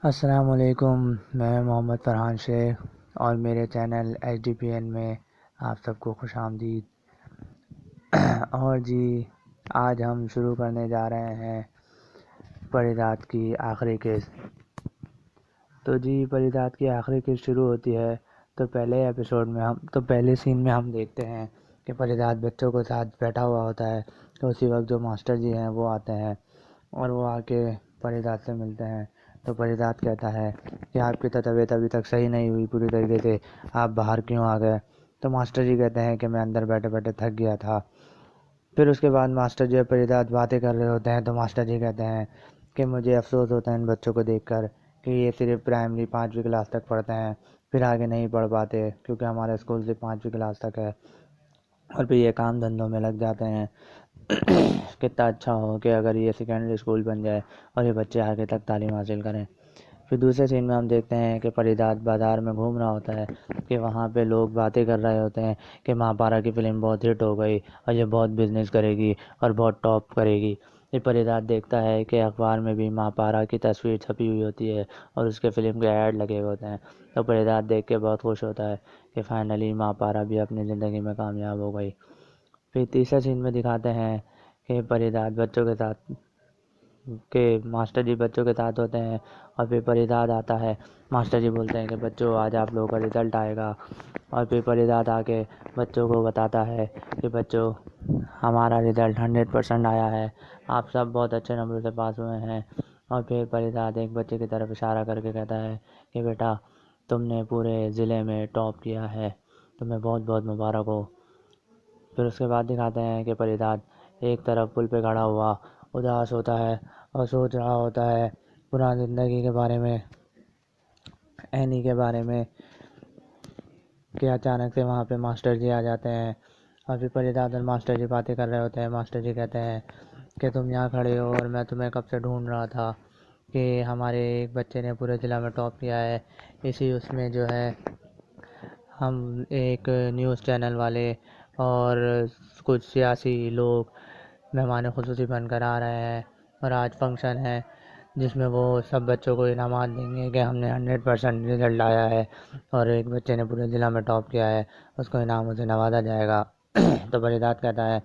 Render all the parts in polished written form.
السلام علیکم، میں محمد فرحان شیخ اور میرے چینل HDPN میں آپ سب کو خوش آمدید۔ اور جی، آج ہم شروع کرنے جا رہے ہیں پری رات کی آخری قسط۔ تو جی، پری رات کی آخری قسط شروع ہوتی ہے تو پہلے سین میں ہم دیکھتے ہیں کہ پری رات بچوں کے ساتھ بیٹھا ہوا ہوتا ہے، تو اسی وقت جو ماسٹر جی ہیں وہ آتے ہیں اور وہ آ کے پری رات سے ملتے ہیں۔ تو پری رات کہتا ہے کہ آپ کی تو طبیعت ابھی تک صحیح نہیں ہوئی پوری طریقے سے، آپ باہر کیوں آ گئے؟ تو ماسٹر جی کہتے ہیں کہ میں اندر بیٹھے بیٹھے تھک گیا تھا۔ پھر اس کے بعد ماسٹر جی پری رات باتیں کر رہے ہوتے ہیں، تو ماسٹر جی کہتے ہیں کہ مجھے افسوس ہوتا ہے ان بچوں کو دیکھ کر کہ یہ صرف پرائمری 5ویں کلاس تک پڑھتے ہیں، پھر آگے نہیں پڑھ پاتے کیونکہ ہمارا اسکول صرف 5ویں کلاس تک ہے، اور پھر یہ کام دھندوں میں لگ جاتے ہیں۔ کتنا اچھا ہو کہ اگر یہ سیکنڈری اسکول بن جائے اور یہ بچے آگے تک تعلیم حاصل کریں۔ پھر دوسرے سین میں ہم دیکھتے ہیں کہ پری رات بازار میں گھوم رہا ہوتا ہے کہ وہاں پہ لوگ باتیں کر رہے ہوتے ہیں کہ ماں پارا کی فلم بہت ہٹ ہو گئی اور یہ بہت بزنس کرے گی اور بہت ٹاپ کرے گی۔ یہ پری رات دیکھتا ہے کہ اخبار میں بھی ماں پارا کی تصویر چھپی ہوئی ہوتی ہے اور اس کے فلم کے ایڈ لگے ہوئے ہوتے ہیں، تو پری رات دیکھ کے بہت خوش ہوتا ہے کہ فائنلی ماں پارا بھی اپنی زندگی میں کامیاب ہو گئی۔ پھر تیسرے سین میں دکھاتے ہیں کہ پری رات بچوں کے ساتھ ماسٹر جی بچوں کے ساتھ ہوتے ہیں، اور پھر پری رات آتا ہے۔ ماسٹر جی بولتے ہیں کہ بچوں آج آپ لوگوں کا رزلٹ آئے گا، اور پھر پری رات آ کے بچوں کو بتاتا ہے کہ بچوں ہمارا رزلٹ 100% آیا ہے، آپ سب بہت اچھے نمبر سے پاس ہوئے ہیں۔ اور پھر پری رات ایک بچے کی طرف اشارہ کر کے کہتا ہے کہ بیٹا تم نے پورے ضلع میں ٹاپ کیا ہے، تمہیں بہت بہت مبارک ہو۔ پھر اس کے بعد دکھاتے ہیں کہ پری رات ایک طرف پل پہ کھڑا ہوا اداس ہوتا ہے اور سوچ رہا ہوتا ہے پرانی زندگی کے بارے میں، اینی کے بارے میں، کہ اچانک سے وہاں پہ ماسٹر جی آ جاتے ہیں، اور پھر پری رات اور ماسٹر جی باتیں کر رہے ہوتے ہیں۔ ماسٹر جی کہتے ہیں کہ تم یہاں کھڑے ہو اور میں تمہیں کب سے ڈھونڈ رہا تھا کہ ہمارے ایک بچے نے پورے ضلع میں ٹاپ کیا ہے۔ اس میں جو ہے ہم ایک نیوز چینل والے اور کچھ سیاسی لوگ مہمان خصوصی بن کر آ رہے ہیں، اور آج فنکشن ہے جس میں وہ سب بچوں کو انعامات دیں گے کہ ہم نے 100% رزلٹ لایا ہے اور ایک بچے نے پورے ضلع میں ٹاپ کیا ہے، اس کو انعاموں سے نوازا جائے گا۔ تو پری رات کہتا ہے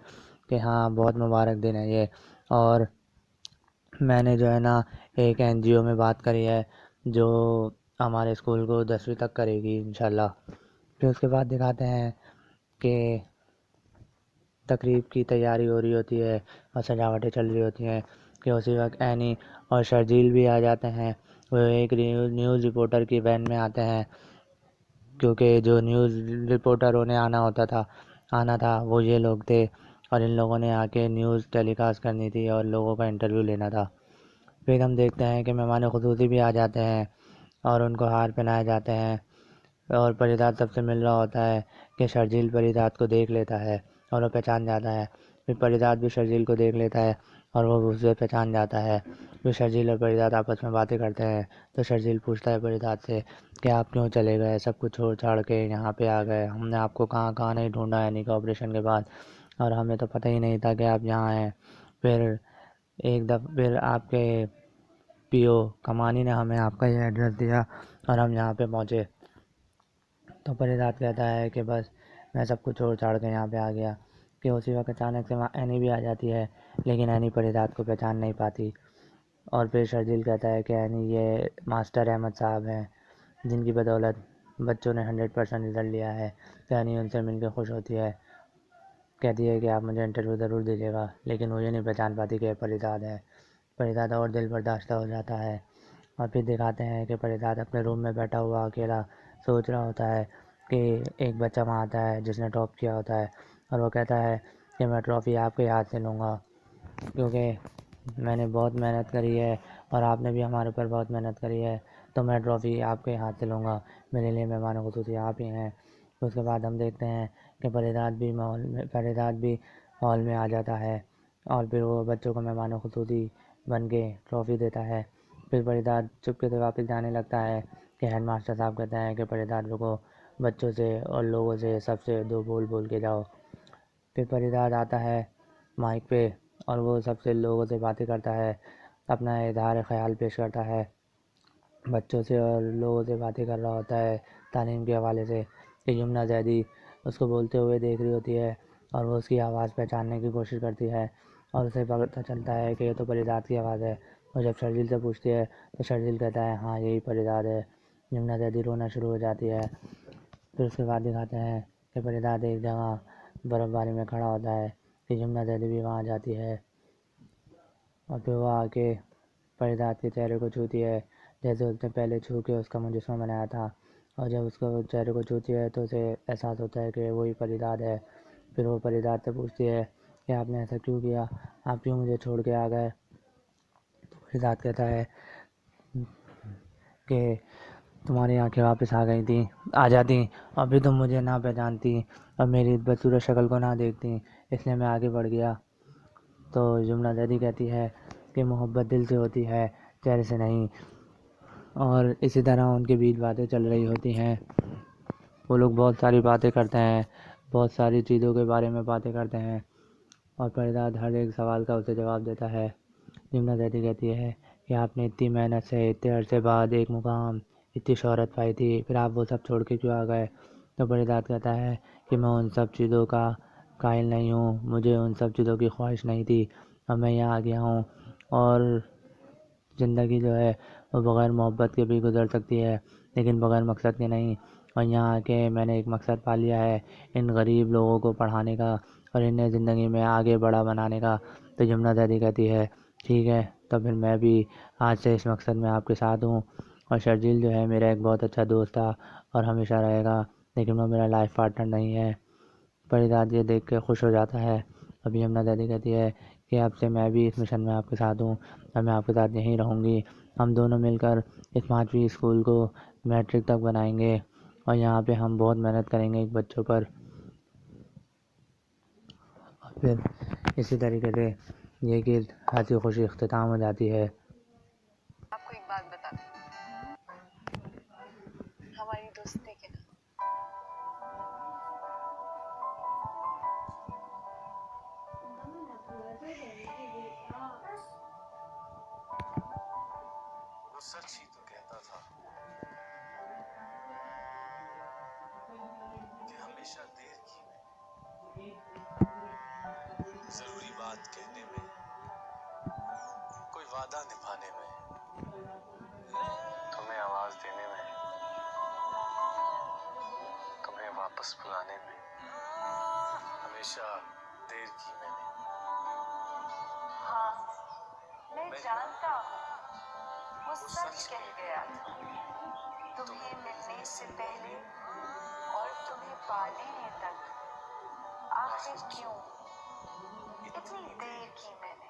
کہ ہاں بہت مبارک دن ہے یہ، اور میں نے جو ہے نا ایک NGO میں بات کری ہے جو ہمارے اسکول کو 10ویں تک کرے گی انشاءاللہ۔ پھر اس کے بعد دکھاتے ہیں کہ تقریب کی تیاری ہو رہی ہوتی ہے اور سجاوٹیں چل رہی ہوتی ہیں کہ اسی وقت اینی اور شرجیل بھی آ جاتے ہیں۔ وہ ایک نیوز رپورٹر کی وین میں آتے ہیں، کیونکہ جو نیوز رپورٹروں نے آنا تھا وہ یہ لوگ تھے، اور ان لوگوں نے آ کے نیوز ٹیلی کاسٹ کرنی تھی اور لوگوں کا انٹرویو لینا تھا۔ پھر ہم دیکھتے ہیں کہ مہمان خصوصی بھی آ جاتے ہیں اور ان کو ہار پہنائے جاتے ہیں، اور پری رات سب سے مل رہا ہوتا ہے کہ شرجیل پری رات کو دیکھ لیتا ہے اور وہ پہچان جاتا ہے۔ پھر پری رات بھی شرجیل کو دیکھ لیتا ہے اور وہ اسے پہچان جاتا ہے۔ پھر شرجیل اور پری رات آپس میں باتیں کرتے ہیں، تو شرجیل پوچھتا ہے پری رات سے کہ آپ کیوں چلے گئے، سب کچھ چھوڑ چھاڑ کے یہاں پہ آ گئے، ہم نے آپ کو کہاں کہاں نہیں ڈھونڈا یعنی کہ آپریشن کے بعد، اور ہمیں تو پتہ ہی نہیں تھا کہ آپ یہاں ہیں۔ پھر آپ کے PO کمانی نے ہمیں آپ کا یہ ایڈریس دیا اور ہم یہاں پہ پہنچے۔ تو پری رات کہتا ہے کہ بس میں سب کچھ چھوڑ چھاڑ کے یہاں پہ آ گیا، کہ اسی وقت اچانک سے وہاں اینی بھی آ جاتی ہے، لیکن اینی پری رات کو پہچان نہیں پاتی۔ اور پھر شرجیل کہتا ہے کہ اینی یہ ماسٹر احمد صاحب ہیں جن کی بدولت بچوں نے 100% رزلٹ لیا ہے۔ تو اینی ان سے مل کے خوش ہوتی ہے، کہتی ہے کہ آپ مجھے انٹرویو ضرور دیجیے گا، لیکن وہ یہ نہیں پہچان پاتی کہ پری رات ہے۔ پری رات اور دل برداشتہ ہو جاتا ہے، اور پھر دکھاتے ہیں کہ پری رات اپنے روم میں بیٹھا ہوا اکیلا سوچ رہا ہوتا ہے کہ ایک بچہ وہاں آتا ہے جس نے ٹاپ کیا ہوتا ہے، اور وہ کہتا ہے کہ میں ٹرافی آپ کے ہاتھ سے لوں گا کیونکہ میں نے بہت محنت کری ہے اور آپ نے بھی ہمارے اوپر بہت محنت کری ہے، تو میں ٹرافی آپ کے ہاتھ سے لوں گا، میرے لیے مہمان خصوصی آپ ہی ہیں۔ اس کے بعد ہم دیکھتے ہیں کہ پری رات بھی ہال میں آ جاتا ہے، اور پھر وہ بچوں کو مہمان خصوصی بن کے ٹرافی دیتا ہے۔ پھر پری رات چپکے سے واپس جانے لگتا ہے کہ ہیڈ ماسٹر صاحب کہتے ہیں کہ پری رات رکو، بچوں سے اور لوگوں سے سب سے 2 بول بول کے جاؤ۔ پھر پری رات آتا ہے مائک پہ اور وہ سب سے لوگوں سے باتیں کرتا ہے، اپنا اظہار خیال پیش کرتا ہے، بچوں سے اور لوگوں سے باتیں کر رہا ہوتا ہے تعلیم کے حوالے سے، کہ یمنا زیدی اس کو بولتے ہوئے دیکھ رہی ہوتی ہے اور وہ اس کی آواز پہچاننے کی کوشش کرتی ہے اور اسے پتہ چلتا ہے کہ یہ تو پریزاد کی آواز ہے. اور جب شرجیل سے پوچھتی ہے تو شرجیل کہتا ہے ہاں یہی پریزاد ہے. یمنا زیدی رونا شروع ہو جاتی ہے. پھر اس کے بعد دکھاتے ہیں کہ پریزاد ایک جگہ برف باری میں کھڑا ہوتا ہے کہ یمنا زیدی بھی وہاں جاتی ہے اور پھر وہ آ کے پریزاد کے چہرے کو چھوتی ہے جیسے اس نے پہلے چھو کے اس کا مجسمہ بنایا تھا. اور جب اس کو چہرے کو چھوتی ہے تو اسے احساس ہوتا ہے کہ وہی پریزاد ہے. پھر وہ پریزاد سے پوچھتی ہے کہ آپ نے ایسا کیوں کیا، آپ کیوں مجھے چھوڑ کے آ گئے. تو پریزاد کہتا ہے کہ تمہاری آنکھیں واپس آ جاتی اور پھر تم مجھے نہ پہچانتی اور میری بدصورت شکل کو نہ دیکھتی، اس لیے میں آگے بڑھ گیا. تو یمنا زیدی کہتی ہے کہ محبت دل سے ہوتی ہے چہرے سے نہیں. اور اسی طرح ان کے بیچ باتیں چل رہی ہوتی ہیں. وہ لوگ بہت ساری باتیں کرتے ہیں، بہت ساری چیزوں کے بارے میں باتیں کرتے ہیں اور پریزاد ہر ایک سوال کا اسے جواب دیتا ہے. یمنا زیدی کہتی ہے کہ آپ نے اتنی محنت سے اتنے عرصے بعد ایک مقام، اتنی شہرت پائی تھی، پھر آپ وہ سب چھوڑ کے کیوں آ گئے. تو پریزاد کہتا ہے کہ میں ان سب چیزوں کا قائل نہیں ہوں، مجھے ان سب چیزوں کی خواہش نہیں تھی اور میں یہاں آ گیا ہوں. اور زندگی جو ہے وہ بغیر محبت کے بھی گزر سکتی ہے لیکن بغیر مقصد کے نہیں. اور یہاں آ کے میں نے ایک مقصد پا لیا ہے، ان غریب لوگوں کو پڑھانے کا اور انہیں زندگی میں آگے بڑا بنانے کا. تو یمنا زیدی کہتی ہے ٹھیک ہے تو پھر میں بھی آج سے اس مقصد میں آپ کے ساتھ ہوں. اور شرجیل جو ہے میرا ایک بہت اچھا دوست تھا اور ہمیشہ رہے گا لیکن وہ میرا لائف پارٹنر نہیں ہے. پریزاد یہ دیکھ کے خوش ہو جاتا ہے. ابھی یمنا زیدی کہتی ہے کہ اب سے میں بھی اس مشن میں آپ کے ساتھ ہوں اور میں آپ کے ساتھ یہیں رہوں گی. ہم دونوں مل کر اس 5ویں اسکول کو میٹرک تک بنائیں گے اور یہاں پہ ہم بہت محنت کریں گے ایک بچوں پر. اور پھر اسی طریقے سے یہ کہ ہنسی خوشی اختتام ہو جاتی ہے. آپ کو ایک بات بتا دوں، ہماری دوستی کے نا وہ سچ ہی تو کہتا تھا کہ ہمیشہ دیر کی میں، ضروری بات کہنے میں، کوئی وعدہ نبھانے میں، تمہیں آواز دینے میں، تمہیں واپس بلانے میں، ہمیشہ دیر کی میں نے. ہاں میں جانتا ہوں وہ سچ کہہ گیا تھا، تمہیں ملنے سے پہلے اور تمہیں پا لینے تک. آخر کیوں اتنی دیر کی میں نے.